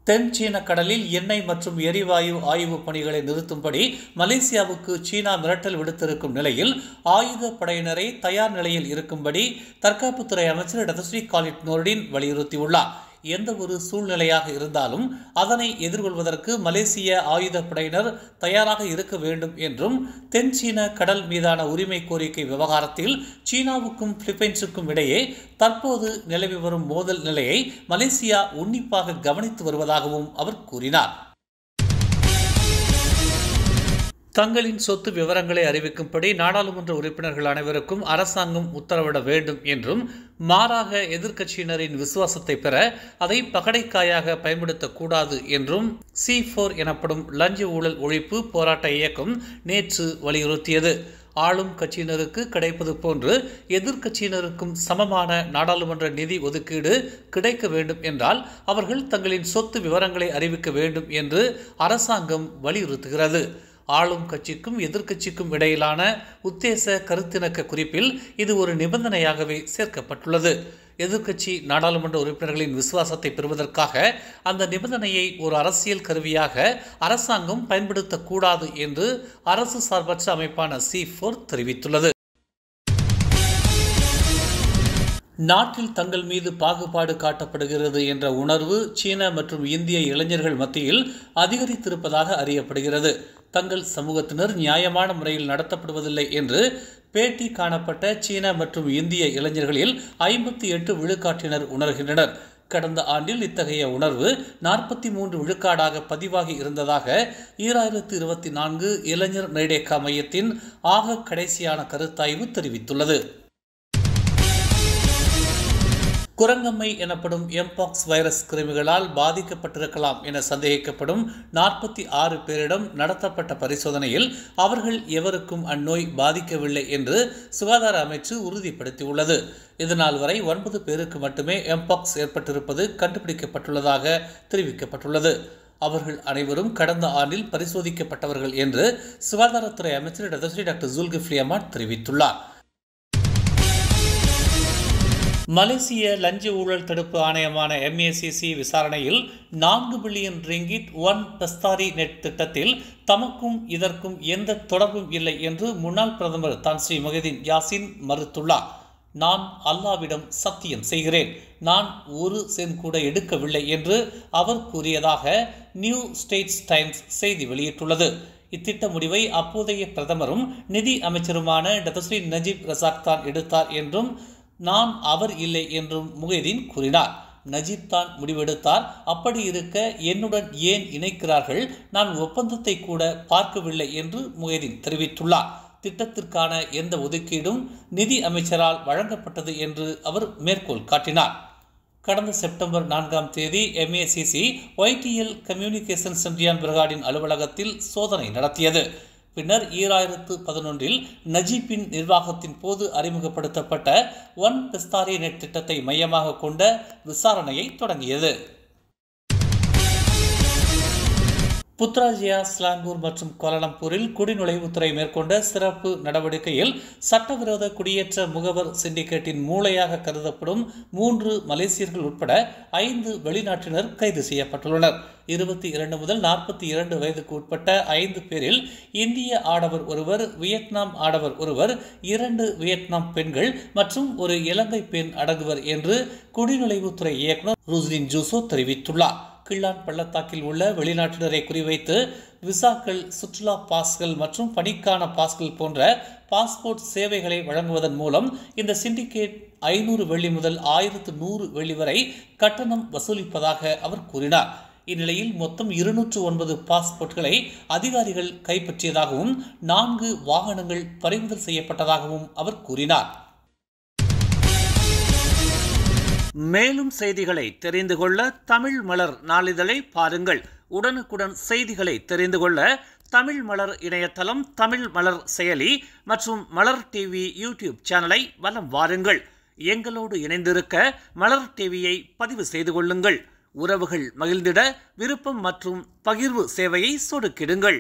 தென் சீன கடலில் எண்ணெய் மற்றும் எரிவாயு ஆய்வு பணிகளை நிறுத்தும்படி மலேசியாவுக்கு சீனா மிரட்டல் விடுத்திருக்கும் நிலையில் ஆயுத படையினரை தயார் நிலையில் இருக்கும்படி தற்காப்புத்துறை அமைச்சர் டத்தஸ்ரீ காலிட் நூர்டின் வலியுறுத்தியுள்ளார். எந்த ஒரு சூழ்நிலையாக இருந்தாலும் அதனை எதிர்கொள்வதற்கு மலேசிய ஆயுதப்படையினர் தயாராக இருக்க வேண்டும் என்றும், தென் சீன கடல் மீதான உரிமை கோரிக்கை விவகாரத்தில் சீனாவுக்கும் பிலிப்பைன்ஸுக்கும் இடையே தற்போது நிலவி வரும் மோதல் நிலையை மலேசியா உன்னிப்பாக கவனித்து வருவதாகவும் அவர் கூறினார். தங்களின் சொத்து விவரங்களை அறிவிக்கும்படி நாடாளுமன்ற உறுப்பினர்கள் அனைவருக்கும் அரசாங்கம் உத்தரவிட வேண்டும் என்றும், மாறாக எதிர்க்கட்சியினரின் விசுவாசத்தை பெற அதை பகடைக்காயாக பயன்படுத்தக்கூடாது என்றும் C4 எனப்படும் லஞ்ச ஊழல் ஒழிப்பு போராட்ட இயக்கம் நேற்று வலியுறுத்தியது. ஆளும் கட்சியினருக்கு கிடைப்பது போன்று எதிர்க்கட்சியினருக்கும் சமமான நாடாளுமன்ற நிதி ஒதுக்கீடு கிடைக்க வேண்டும் என்றால் அவர்கள் தங்களின் சொத்து விவரங்களை அறிவிக்க வேண்டும் என்று அரசாங்கம் வலியுறுத்துகிறது. ஆளும் கட்சிக்கும் எதிர்க்கட்சிக்கும் இடையிலான உத்தேச கருத்திணக்க குறிப்பில் இது ஒரு நிபந்தனையாகவே சேர்க்கப்பட்டுள்ளது. எதிர்க்கட்சி நாடாளுமன்ற உறுப்பினர்களின் விசுவாசத்தை பெறுவதற்காக அந்த நிபந்தனையை ஒரு அரசியல் கருவியாக அரசாங்கம் பயன்படுத்தக்கூடாது என்று அரசு சார்பற்ற அமைப்பான C4 தெரிவித்துள்ளது. நாட்டில் தங்கள் மீது பாகுபாடு காட்டப்படுகிறது என்ற உணர்வு சீன மற்றும் இந்திய இளைஞர்கள் மத்தியில் அதிகரித்திருப்பதாக அறியப்படுகிறது. தங்கள் சமூகத்தினர் நியாயமான முறையில் நடத்தப்படுவதில்லை என்று பேட்டி காணப்பட்ட சீன மற்றும் இந்திய இளைஞர்களில் 58 விழுக்காட்டினர் உணர்கின்றனர். கடந்த ஆண்டில் இத்தகைய உணர்வு 43 விழுக்காடாக பதிவாகி இருந்ததாக 2024 இளைஞர் நைடேகா மையத்தின் ஆக கடைசியான கருத்தாய்வு தெரிவித்துள்ளது. குரங்கம்மை எனப்படும் எம்பாக்ஸ் வைரஸ் கிருமிகளால் பாதிக்கப்பட்டிருக்கலாம் என சந்தேகிக்கப்படும் 46 பேரிடம் நடத்தப்பட்ட பரிசோதனையில் அவர்கள் எவருக்கும் அந்நோய் பாதிக்கவில்லை என்று சுகாதார அமைச்சு உறுதிப்படுத்தியுள்ளது. இதனால் வரை 9 பேருக்கு மட்டுமே எம்பாக்ஸ் ஏற்பட்டிருப்பது கண்டுபிடிக்கப்பட்டுள்ளதாக தெரிவிக்கப்பட்டுள்ளது. அவர்கள் அனைவரும் கடந்த ஆண்டில் பரிசோதிக்கப்பட்டவர்கள் என்று சுகாதாரத்துறை அமைச்சர் டாக்டர் ஜுல்கிஃப்லி அஹ்மத் தெரிவித்துள்ளார். மலேசிய லஞ்ச ஊழல் தடுப்பு ஆணையமான MACC விசாரணையில் 4 பில்லியன் ரிங்கிட் ஒன் பெஸ்தாரி நெட் திட்டத்தில் தமக்கும் இதற்கும் எந்த தொடர்பும் இல்லை என்று முன்னாள் பிரதமர் தான் ஸ்ரீ முஹிதீன் யாசின் மறுத்துள்ளார். நான் அல்லாவிடம் சத்தியம் செய்கிறேன், நான் ஒரு சென்ட் கூட எடுக்கவில்லை என்று அவர் கூறியதாக நியூ ஸ்டேட்ஸ் டைம்ஸ் செய்தி வெளியிட்டுள்ளது. இத்திட்ட முடிவை அப்போதைய பிரதமரும் நிதி அமைச்சருமான டத்தஸ்ரீ நஜீப் ரசாக் தான் எடுத்தார் என்றும், நான் அவர் இல்லை என்றும் முஹிதீன் கூறினார். நஜீப் தான் முடிவெடுத்தார், அப்படி இருக்க என்னுடன் ஏன் இணைக்கிறார்கள், நான் ஒப்பந்தத்தை கூட பார்க்கவில்லை என்று முஹிதீன் தெரிவித்துள்ளார். திட்டத்திற்கான எந்த ஒதுக்கீடும் நிதி அமைச்சரால் வழங்கப்பட்டது என்று அவர் மேற்கோள் காட்டினார். கடந்த செப்டம்பர் 4ஆம் தேதி MACC YTL கம்யூனிகேஷன் சென்ட்ரியான் பிர்காடின் அலுவலகத்தில் சோதனை நடத்தியது. பின்னர் 2011 நஜீப்பின் நிர்வாகத்தின் போது அறிமுகப்படுத்தப்பட்ட ஒன் பெஸ்தாரி நெட் திட்டத்தை மையமாக கொண்ட விசாரணையை தொடங்கியது. புத்ராஜயா, ஸ்லாங்கூர் மற்றும் கோலாலம்பூரில் குடிநுழைவுத்துறை மேற்கொண்ட சிறப்பு நடவடிக்கையில் சட்டவிரோத குடியேற்ற முகவர் சிண்டிகேட்டின் மூளையாக கருதப்படும் 3 மலேசியர்கள் உட்பட 5 வெளிநாட்டினர் கைது செய்யப்பட்டுள்ளனர். 22 முதல் 42 வயதுக்கு உட்பட்ட 5 பேரில் இந்திய ஆடவர் ஒருவர், வியட்நாம் ஆடவர் ஒருவர், 2 வியட்நாம் பெண்கள் மற்றும் ஒரு இலங்கை பெண் அடங்குவர் என்று குடிநுழைவுத்துறை இயக்குநர் ருஸ்டின் ஜூசோ தெரிவித்துள்ளார். கிள்ளான் பள்ளத்தாக்கில் உள்ள வெளிநாட்டினரை குறிவைத்து விசாக்கள், சுற்றுலா பாஸ்கள் மற்றும் பணிக்கான பாஸ்கள் போன்ற பாஸ்போர்ட் சேவைகளை வழங்குவதன் மூலம் இந்த சிண்டிகேட் 500 வெள்ளி முதல் 1100 வெள்ளி வரை கட்டணம் வசூலிப்பதாக அவர் கூறினார். இந்நிலையில் மொத்தம் 209 பாஸ்போர்ட்களை அதிகாரிகள் கைப்பற்றியதாகவும் 4 வாகனங்கள் பறிமுதல் செய்யப்பட்டதாகவும் அவர் கூறினார். மேலும் செய்திகளை தெரிந்து கொள்ள தமிழ் மலர் நாளிதழை பாருங்கள். உடனுக்குடன் செய்திகளை தெரிந்து கொள்ள தமிழ் மலர் இணையதளம், தமிழ் மலர் செயலி மற்றும் மலர் டிவி யூடியூப் சேனலை வலம் வாருங்கள். எங்களோடு இணைந்திருக்க மலர் டிவியை பதிவு செய்து கொள்ளுங்கள். உறவுகள் மகிழ்ந்திட விருப்பம் மற்றும் பகிர்வு சேவையை சொடுக்கிடுங்கள்.